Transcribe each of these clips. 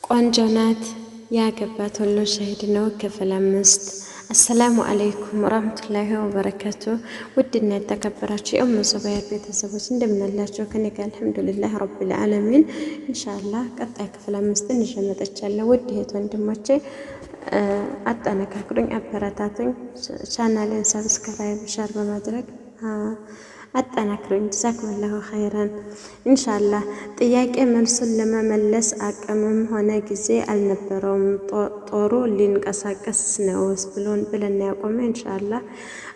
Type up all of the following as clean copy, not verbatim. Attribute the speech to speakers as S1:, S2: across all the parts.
S1: ቆንጆ ናት ያገባት ሁሉ ሸሂድ ነው። ክፍል 5። አሰላሙ አለይኩም ወራህመቱላሂ ወበረካቱ። ውድና የተከበራችሁ የኡሙ ዙበይር ቤተሰቦች እንደምናላችሁ ከኔ ጋር አልሐምዱሊላህ ረቢል ዓለሚን። ኢንሻአላህ ቀጣይ ክፍል 5 ይዤ መጥቻለሁ። ውድ እህት ወንድሞቼ አጠናክሩኝ፣ አበረታቱኝ። ቻናሌን ሰብስክራይብ፣ ሼር በማድረግ አጠናክሩኝ። ጀዛኩሙላሁ ኸይራን። ኢንሻአላህ ጥያቄ መልሱን ለመመለስ አቅምም ሆነ ጊዜ አልነበረውም። ጦሩ ሊንቀሳቀስ ነው ብለን ያቆመ። ኢንሻአላህ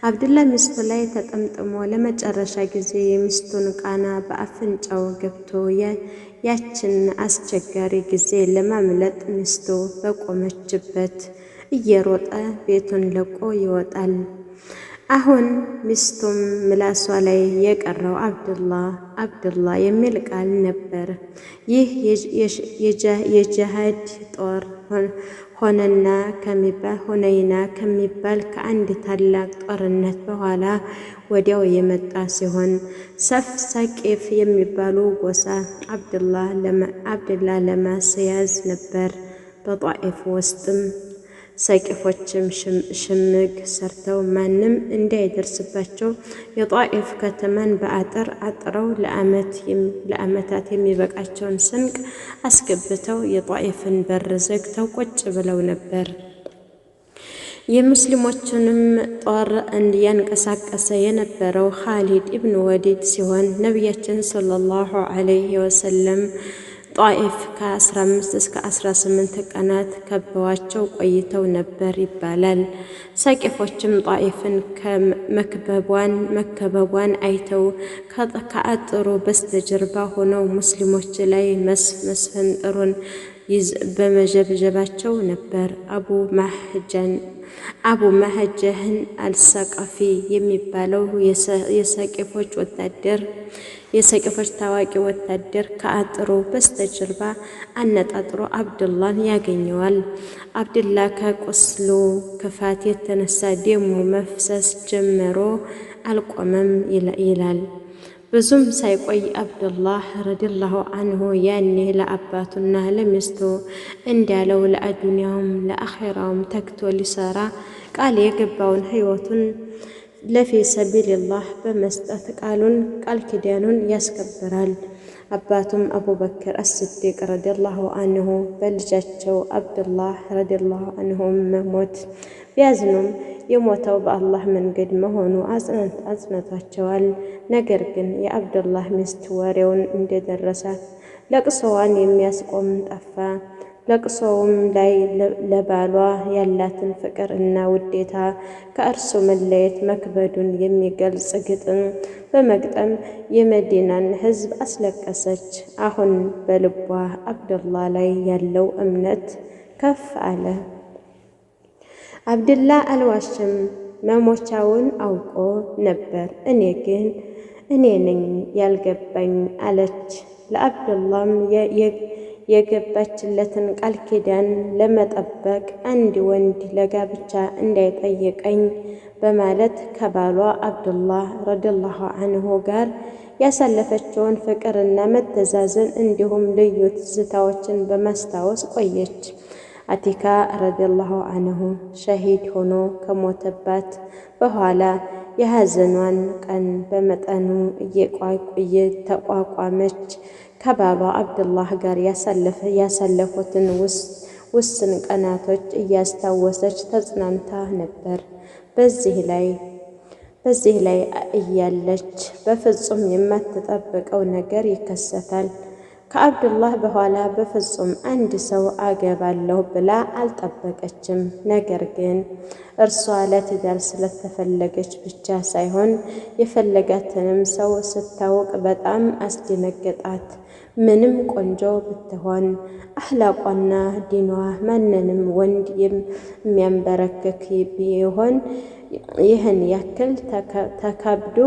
S1: አብዱላ ሚስቱ ላይ ተጠምጥሞ ለመጨረሻ ጊዜ የሚስቱን ቃና በአፍንጫው ገብቶ ያችን አስቸጋሪ ጊዜ ለማምለጥ ሚስቱ በቆመችበት እየሮጠ ቤቱን ለቆ ይወጣል። አሁን ሚስቱም ምላሷ ላይ የቀረው አብዱላ የሚል ቃል ነበር። ይህ የጂሃድ ጦር ሁነይና ከሚባል ከአንድ ታላቅ ጦርነት በኋላ ወዲያው የመጣ ሲሆን ሰቂፍ የሚባሉ ጎሳ አብዱላ ለማስያዝ ነበር። በጧኢፍ ውስጥም ሰቂፎችም ሽምግ ሰርተው ማንም እንዳይደርስባቸው የጧኢፍ ከተማን በአጥር አጥረው ለዓመታት የሚበቃቸውን ስንቅ አስገብተው የጧኢፍን በር ዘግተው ቁጭ ብለው ነበር። የሙስሊሞችንም ጦር ያንቀሳቀሰ የነበረው ኻሊድ ኢብኑ ወሊድ ሲሆን ነቢያችን ሰለላሁ ዐለይሂ ወሰለም ጧኢፍ ከ15 እስከ 18 ቀናት ከበዋቸው ቆይተው ነበር ይባላል። ሰቂፎችም ጧኢፍን መከበቧን አይተው ከአጥሩ በስተጀርባ ሆነው ሙስሊሞች ላይ መስፈንጠሩን በመጀብጀባቸው ነበር። አቡ መሐጀህን አልሰቀፊ የሚባለው የሰቂፎች ታዋቂ ወታደር ከአጥሩ በስተጀርባ አነጣጥሮ አብዱላን ያገኘዋል። አብዱላ ከቁስሉ ክፋት የተነሳ ደሙ መፍሰስ ጀምሮ አልቆመም ይላል። ብዙም ሳይቆይ አብዱላህ ረዲየላሁ አንሁ ያኔ ለአባቱና ለሚስቱ እንዳለው ለአዱንያውም ለአኺራውም ተግቶ ሊሰራ ቃል የገባውን ህይወቱን ለፊ ሰቢልላህ በመስጠት ቃል ኪዳኑን ያስከብራል። አባቱም አቡበክር አስዲቅ ረዲየላሁ አንሁ በልጃቸው አብዱላህ ረዲየላሁ አንሁ መሞት ቢያዝኑም የሞተው በአላህ መንገድ መሆኑ አጽናንቷቸዋል። ነገር ግን የአብዱላህ ሚስት ወሬውን እንደደረሳት ለቅሶዋን የሚያስቆም ጠፋ። ለቅሶውም ላይ ለባሏ ያላትን ፍቅር እና ውዴታ ከእርሱ መለየት መክበዱን የሚገልጽ ግጥም በመግጠም የመዲናን ሕዝብ አስለቀሰች። አሁን በልቧ አብዱላ ላይ ያለው እምነት ከፍ አለ። አብዱላ አልዋሽም፣ መሞቻውን አውቆ ነበር። እኔ ነኝ ያልገባኝ አለች። ለአብዱላም የገባችለትን ቃል ኪዳን ለመጠበቅ አንድ ወንድ ለጋብቻ እንዳይጠይቀኝ በማለት ከባሏ አብዱላህ ረዲየላሁ አንሁ ጋር ያሳለፈችውን ፍቅርና መተዛዘን እንዲሁም ልዩ ትዝታዎችን በማስታወስ ቆየች። አቲካ ረዲየላሁ አንሁ ሸሂድ ሆኖ ከሞተባት በኋላ የሐዘኗን ቀን በመጠኑ እየተቋቋመች ከባሏ አብዱላህ ጋር ያሳለፉትን ውስን ቀናቶች እያስታወሰች ተጽናንታ ነበር። በዚህ ላይ እያለች በፍጹም የማትጠብቀው ነገር ይከሰታል። ከአብዱላህ በኋላ በፍጹም አንድ ሰው አገባለሁ ብላ አልጠበቀችም። ነገር ግን እርሷ ለትዳር ስለተፈለገች ብቻ ሳይሆን የፈለጋትንም ሰው ስታውቅ በጣም አስደነገጣት። ምንም ቆንጆ ብትሆን አኽላቋና ዲኗ ማንንም ወንድ የሚያንበረክክ ቢሆን ይህን ያክል ተካብዶ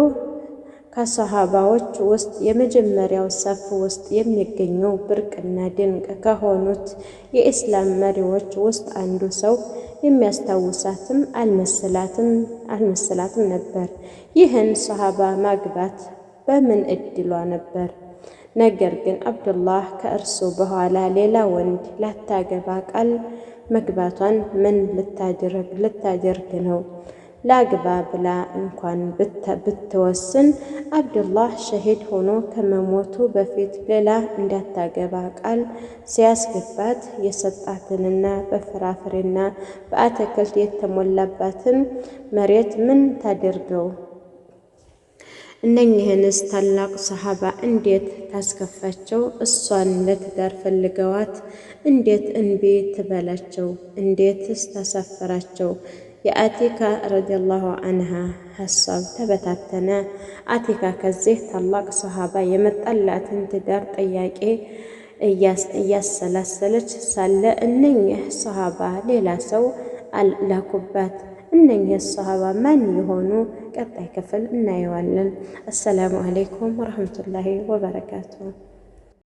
S1: ከሰሃባዎች ውስጥ የመጀመሪያው ሰፍ ውስጥ የሚገኘው ብርቅና ድንቅ ከሆኑት የኢስላም መሪዎች ውስጥ አንዱ ሰው የሚያስታውሳትም አልመሰላትም ነበር። ይህን ሰሃባ ማግባት በምን እድሏ ነበር? ነገር ግን አብዱላህ ከእርሱ በኋላ ሌላ ወንድ ላታገባ ቃል መግባቷን ምን ልታደርግ ነው? ላግባ ብላ እንኳን ብትወስን አብዱላህ ሸሂድ ሆኖ ከመሞቱ በፊት ሌላ እንዳታገባ ቃል ሲያስገባት የሰጣትንና በፍራፍሬና በአትክልት የተሞላባትን መሬት ምን ታደርገው? እነኚህንስ ታላቅ ሰሃባ እንዴት ታስከፋቸው? እሷን ለትዳር ፈልገዋት እንዴት እንቢ ትበላቸው? እንዴትስ ታሳፈራቸው? የአቲካ ረዲየላሁ አንሃ ሐሳብ ተበታተነ። አቲካ ከዚህ ታላቅ ሰሃባ የመጣላትን ትዳር ጥያቄ እያሰላሰለች ሳለ እነኚህ ሰሃባ ሌላ ሰው አላኩባት። እነኚህ ሰሃባ ማን የሆኑ? ቀጣይ ክፍል እናየዋለን። አሰላሙ አለይኩም ወረህመቱላሂ ወበረካቱሁ።